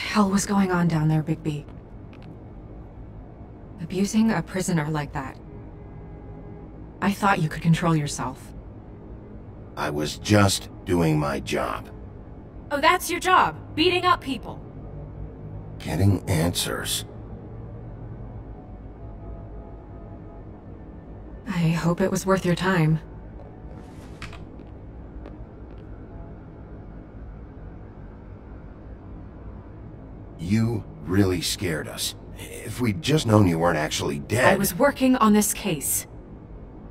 hell was going on down there, Bigby? Abusing a prisoner like that. I thought you could control yourself. I was just doing my job. Oh, that's your job? Beating up people? Getting answers. I hope it was worth your time. You really scared us. If we'd just known you weren't actually dead... I was working on this case.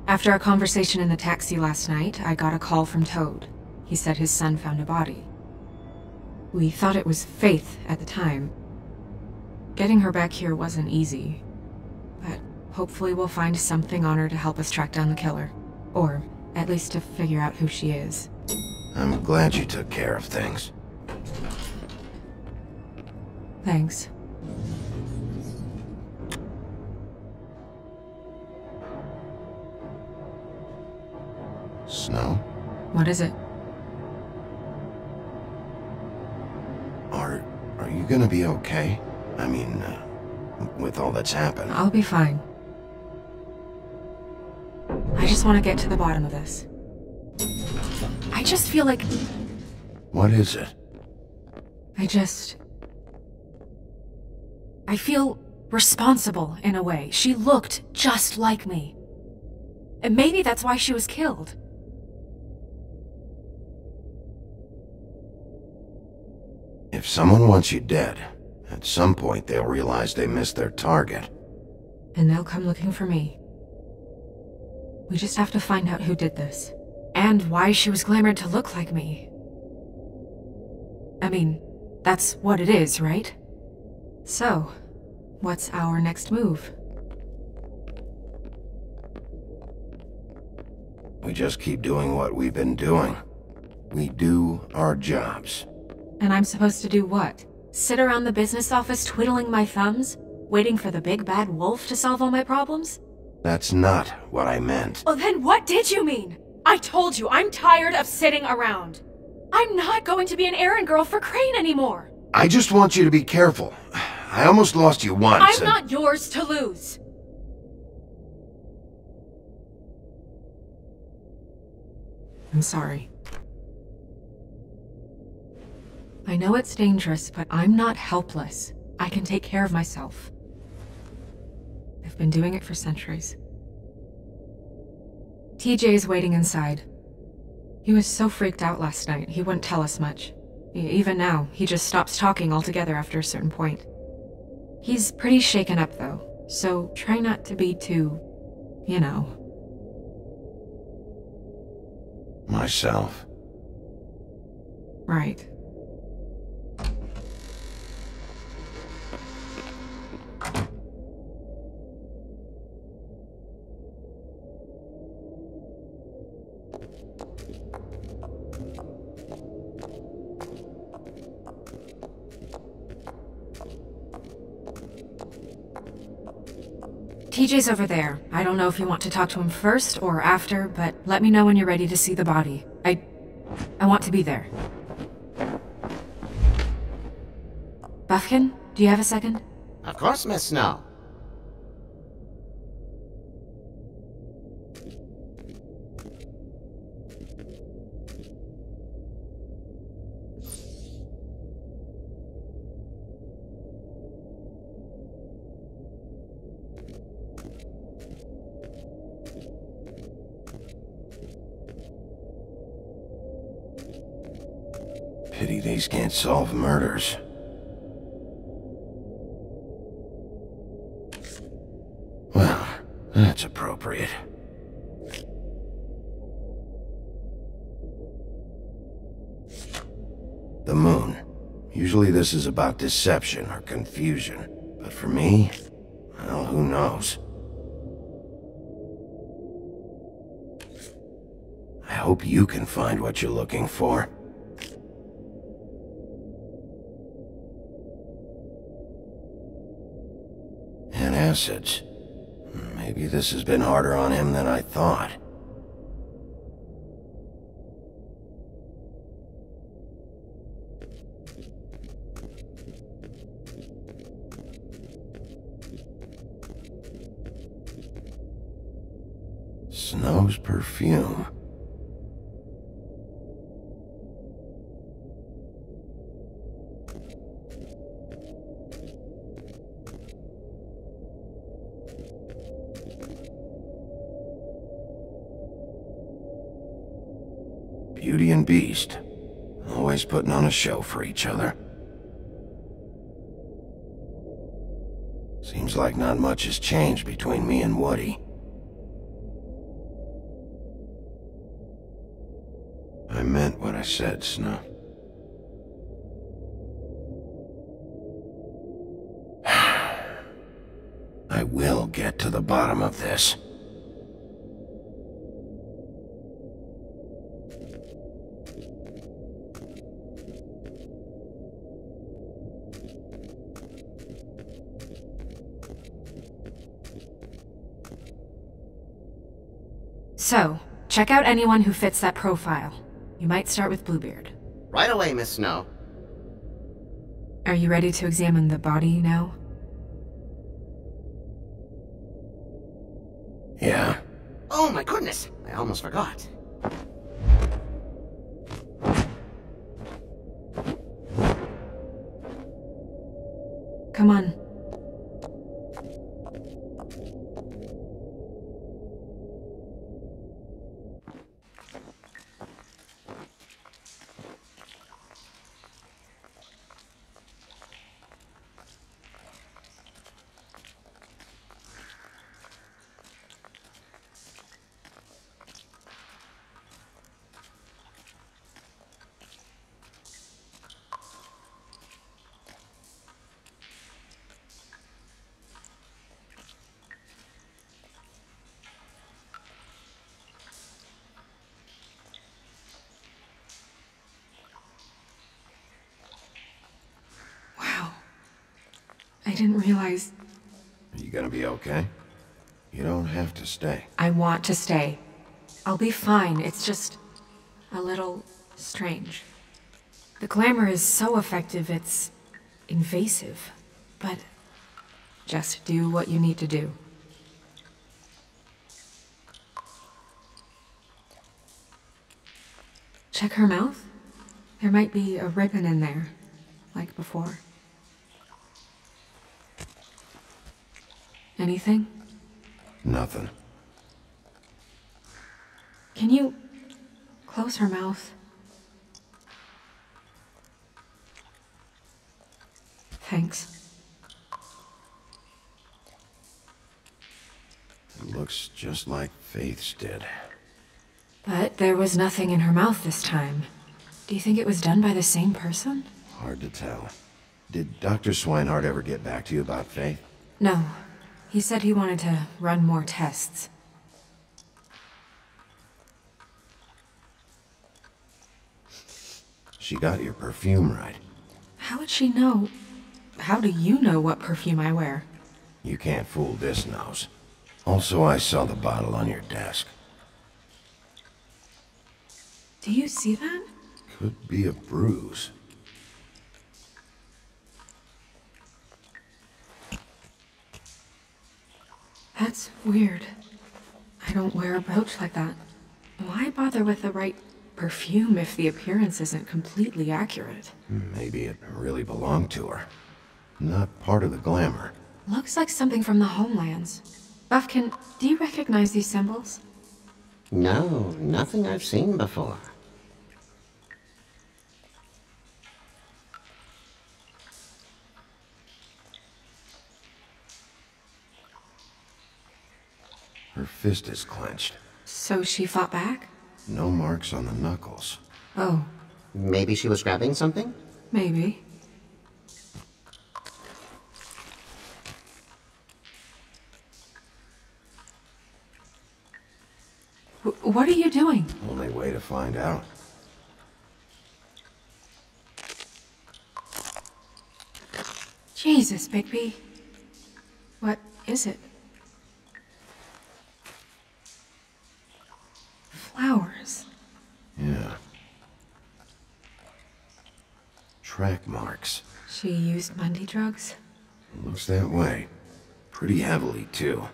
After our conversation in the taxi last night, I got a call from Toad. He said his son found a body. We thought it was Faith at the time. Getting her back here wasn't easy. But hopefully we'll find something on her to help us track down the killer. Or at least to figure out who she is. I'm glad you took care of things. Thanks. Snow? What is it? Are you gonna be okay? I mean, with all that's happened. I'll be fine. I just want to get to the bottom of this. I just feel like... What is it? I feel responsible in a way. She looked just like me. And maybe that's why she was killed. If someone wants you dead, at some point they'll realize they missed their target. And they'll come looking for me. We just have to find out who did this. And why she was glamored to look like me. I mean, that's what it is, right? So, what's our next move? We just keep doing what we've been doing. We do our jobs. And I'm supposed to do what? Sit around the business office twiddling my thumbs? Waiting for the big bad wolf to solve all my problems? That's not what I meant. Well, then what did you mean? I told you, I'm tired of sitting around. I'm not going to be an errand girl for Crane anymore. I just want you to be careful. I almost lost you once. I'm not yours to lose. I'm sorry. I know it's dangerous, but I'm not helpless. I can take care of myself. I've been doing it for centuries. TJ is waiting inside. He was so freaked out last night, he wouldn't tell us much. Even now, he just stops talking altogether after a certain point. He's pretty shaken up, though, so try not to be too, you know. Myself. Right. TJ's over there. I don't know if you want to talk to him first or after, but let me know when you're ready to see the body. I want to be there. Buffkin, do you have a second? Of course, Miss Snow. Pity these can't solve murders. Well, that's appropriate. The moon. Usually this is about deception or confusion. But for me, well, who knows? I hope you can find what you're looking for. And acids. Maybe this has been harder on him than I thought. Snow's perfume. Beauty and Beast. Always putting on a show for each other. Seems like not much has changed between me and Woody. I meant what I said, Snow. I will get to the bottom of this. So, check out anyone who fits that profile. You might start with Bluebeard. Right away, Miss Snow. Are you ready to examine the body now? Yeah. Oh my goodness! I almost forgot. Come on. I didn't realize... Are you gonna be okay? You don't have to stay. I want to stay. I'll be fine. It's just... a little... strange. The glamour is so effective, it's... invasive. But... just do what you need to do. Check her mouth? There might be a ribbon in there, like before. Anything? Nothing. Can you close her mouth? Thanks. It looks just like Faith's did. But there was nothing in her mouth this time. Do you think it was done by the same person? Hard to tell. Did Dr. Swinehart ever get back to you about Faith? No. He said he wanted to run more tests. She got your perfume right. How would she know? How do you know what perfume I wear? You can't fool this nose. Also, I saw the bottle on your desk. Do you see that? Could be a bruise. That's weird. I don't wear a brooch like that. Why bother with the right perfume if the appearance isn't completely accurate? Maybe it really belonged to her. Not part of the glamour. Looks like something from the homelands. Buffkin, do you recognize these symbols? No, nothing I've seen before. Her fist is clenched. So she fought back? No marks on the knuckles. Oh, Maybe she was grabbing something? maybe. What are you doing? Only way to find out. Jesus, Bigby. What is it? Flowers. Yeah. Track marks. She used Mundy drugs? Looks that way. Pretty heavily, too.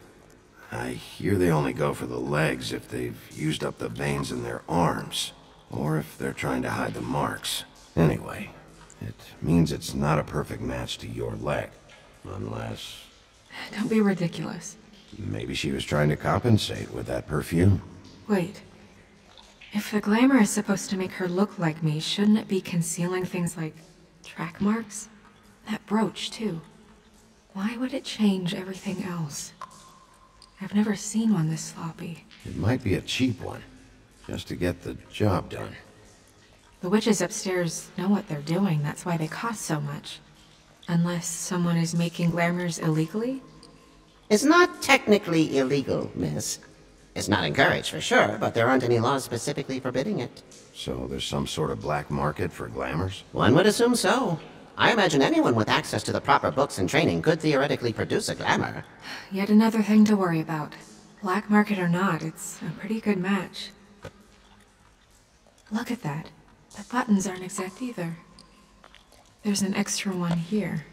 I hear they only go for the legs if they've used up the veins in their arms, or if they're trying to hide the marks. Anyway, it means it's not a perfect match to your leg. Unless... Don't be ridiculous. maybe she was trying to compensate with that perfume. Wait. If the glamour is supposed to make her look like me, shouldn't it be concealing things like track marks? That brooch, too. Why would it change everything else? I've never seen one this sloppy. It might be a cheap one, just to get the job done. The witches upstairs know what they're doing, that's why they cost so much. Unless someone is making glamours illegally? It's not technically illegal, miss. It's not encouraged for sure, but there aren't any laws specifically forbidding it. So there's some sort of black market for glamours? One would assume so. I imagine anyone with access to the proper books and training could theoretically produce a glamour. Yet another thing to worry about. Black market or not, it's a pretty good match. Look at that. The buttons aren't exact either. There's an extra one here.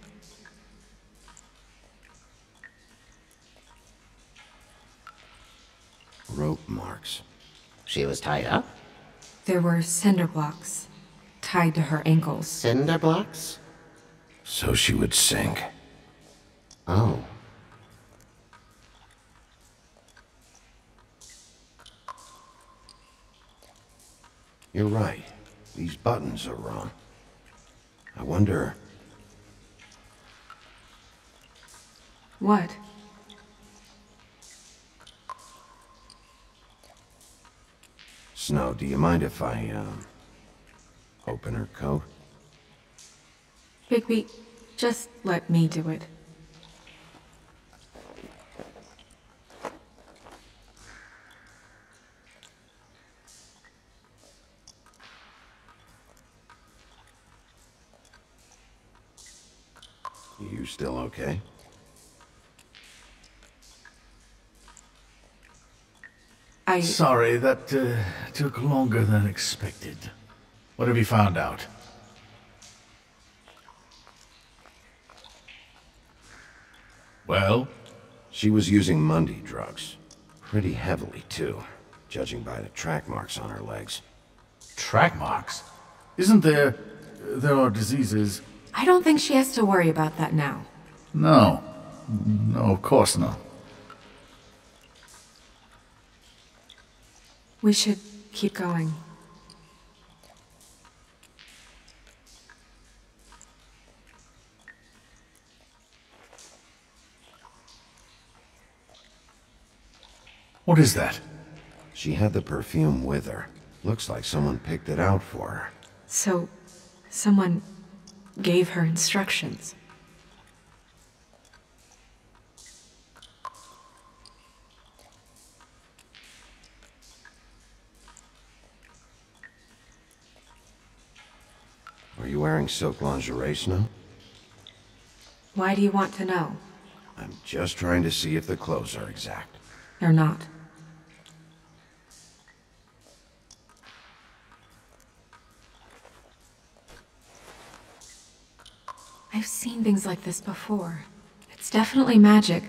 Rope marks. She was tied up? There were cinder blocks tied to her ankles. Cinder blocks? So she would sink. Oh. You're right. These buttons are wrong. I wonder... What? Snow, do you mind if I, open her coat? Bigby, just let me do it. You still okay? Sorry, that took longer than expected. What have you found out? Well? She was using Mundy drugs. Pretty heavily, too, judging by the track marks on her legs. Track marks? Isn't there... there are diseases... I don't think she has to worry about that now. No. No, of course not. We should keep going. What is that? She had the perfume with her. Looks like someone picked it out for her. So, someone gave her instructions. Are you wearing silk lingerie, Snow? Why do you want to know? I'm just trying to see if the clothes are exact. They're not. I've seen things like this before. It's definitely magic.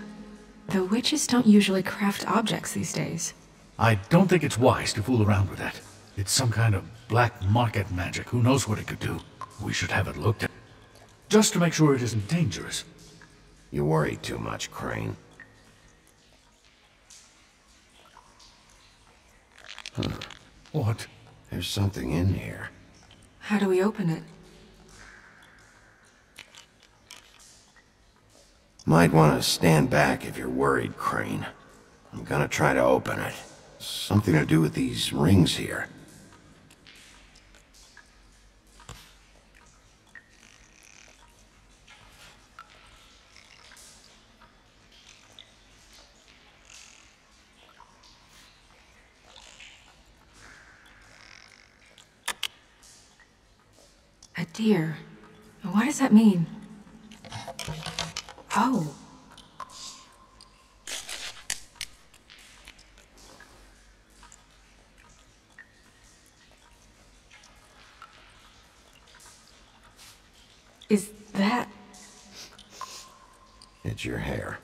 The witches don't usually craft objects these days. I don't think it's wise to fool around with that. It's some kind of black market magic. Who knows what it could do? We should have it looked at. Just to make sure it isn't dangerous. You worry too much, Crane. Huh. What? There's something in here. How do we open it? Might want to stand back if you're worried, Crane. I'm gonna try to open it. Something to do with these rings here. A deer. What does that mean? Oh. Is that... It's your hair.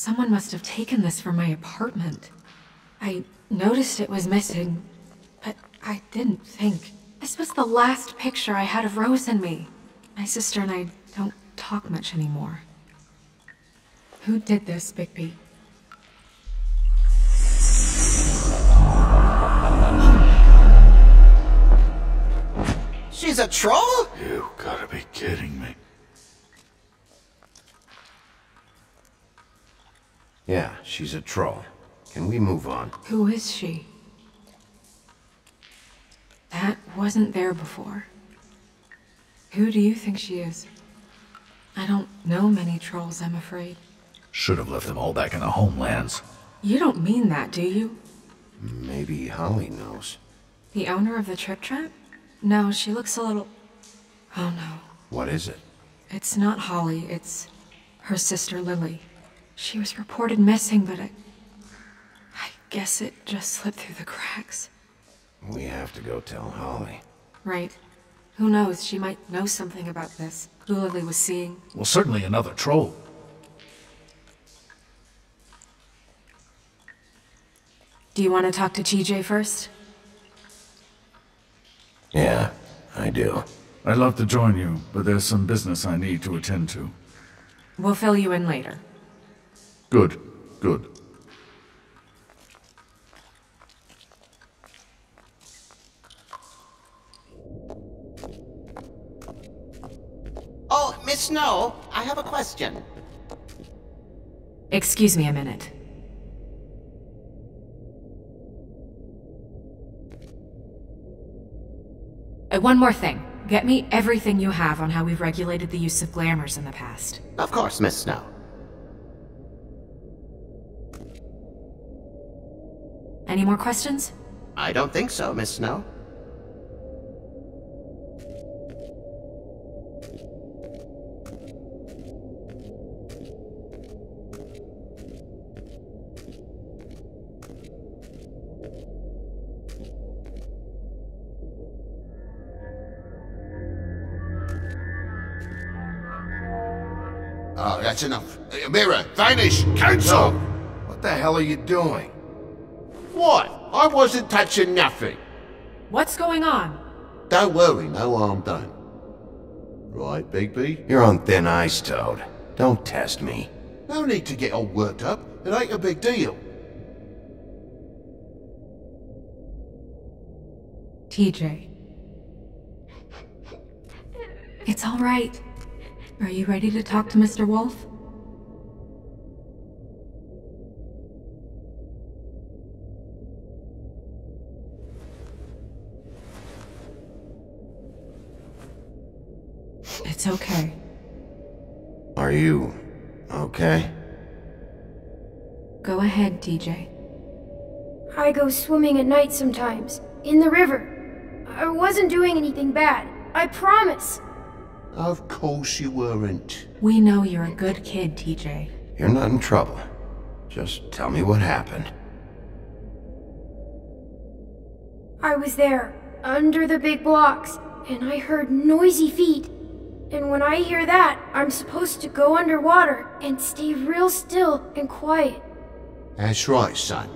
Someone must have taken this from my apartment. I noticed it was missing, but I didn't think. This was the last picture I had of Rose and me. My sister and I don't talk much anymore. Who did this, Bigby? She's a troll? You gotta be kidding me. Yeah, she's a troll. Can we move on? Who is she? That wasn't there before. Who do you think she is? I don't know many trolls, I'm afraid. Should have left them all back in the homelands. You don't mean that, do you? Maybe Holly knows. The owner of the Trip Trap? No, she looks a little... Oh no. What is it? It's not Holly, it's her sister Lily. She was reported missing, but I guess it just slipped through the cracks. We have to go tell Holly. Right. Who knows, she might know something about this. Who Lily was seeing. Well, certainly another troll. Do you want to talk to TJ first? Yeah, I do. I'd love to join you, but there's some business I need to attend to. We'll fill you in later. Good, good. Oh, Miss Snow, I have a question. Excuse me a minute. One more thing. Get me everything you have on how we've regulated the use of glamours in the past. Of course, Miss Snow. Any more questions? I don't think so, Miss Snow. Oh, that's enough. Mirror, vanish, cancel! What the hell are you doing? What? I wasn't touching nothing. What's going on? Don't worry, no harm done. Right, Bigby? You're on thin ice, Toad. Don't test me. No need to get all worked up. It ain't a big deal. TJ. It's all right. Are you ready to talk to Mr. Wolf? It's okay. Are you okay? Go ahead, TJ. I go swimming at night sometimes, in the river. I wasn't doing anything bad, I promise. Of course you weren't. We know you're a good kid, TJ. You're not in trouble. Just tell me what happened. I was there, under the big blocks, and I heard noisy feet. And when I hear that, I'm supposed to go underwater and stay real still and quiet. That's right, son.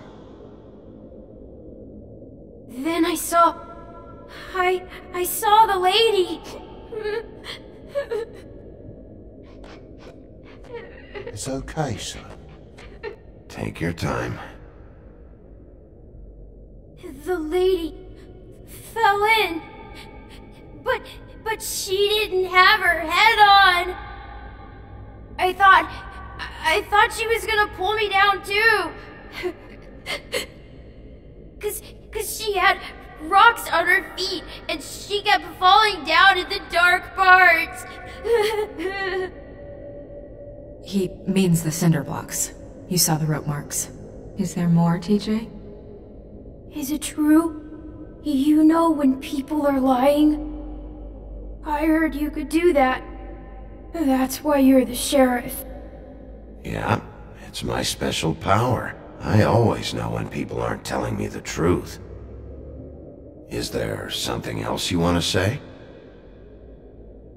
Then I saw the lady. It's okay, son. Take your time. The lady fell in. But she didn't have her head on. I thought she was gonna pull me down too. Cause she had rocks on her feet and she kept falling down in the dark parts. He means the cinder blocks. You saw the rope marks. Is there more, TJ? Is it true? You know when people are lying? I heard you could do that. That's why you're the sheriff. Yeah, it's my special power. I always know when people aren't telling me the truth. Is there something else you want to say?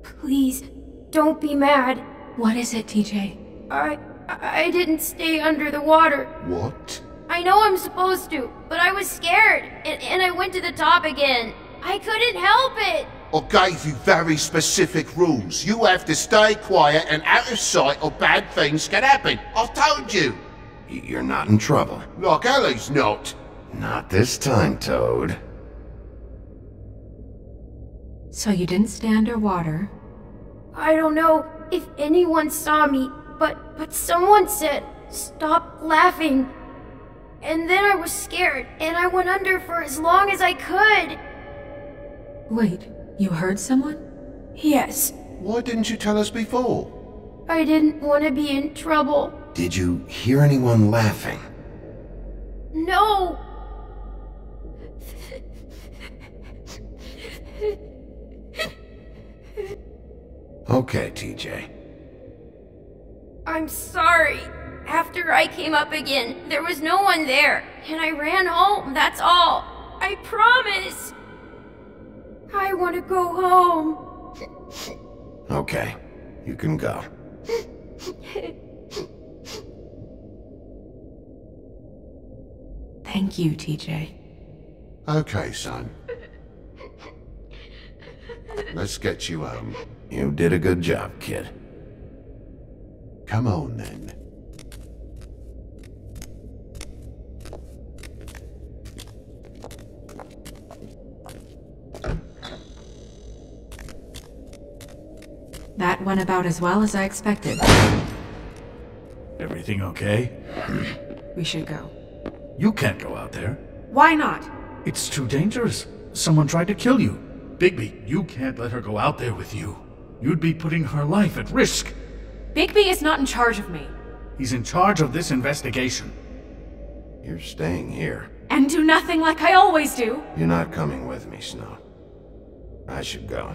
Please, don't be mad. What is it, TJ? I didn't stay under the water. What? I know I'm supposed to, but I was scared, and I went to the top again. I couldn't help it. I gave you very specific rules. You have to stay quiet and out of sight or bad things can happen. I've told you. You're not in trouble. Like Ellie's not. Not this time, Toad. So you didn't stay underwater? I don't know if anyone saw me, but someone said, "Stop laughing." And then I was scared, and I went under for as long as I could. Wait, you heard someone? Yes, Why didn't you tell us before? I didn't want to be in trouble. Did you hear anyone laughing? No! Okay, TJ. I'm sorry. After I came up again, there was no one there, and I ran home, that's all. I promise. I want to go home. Okay, you can go. Thank you, TJ. Okay, son. Let's get you home. You did a good job, kid. Come on, then. That went about as well as I expected. Everything okay? We should go. You can't go out there. Why not? It's too dangerous. Someone tried to kill you. Bigby, you can't let her go out there with you. You'd be putting her life at risk. Bigby is not in charge of me. He's in charge of this investigation. You're staying here. And do nothing like I always do. You're not coming with me, Snow. I should go.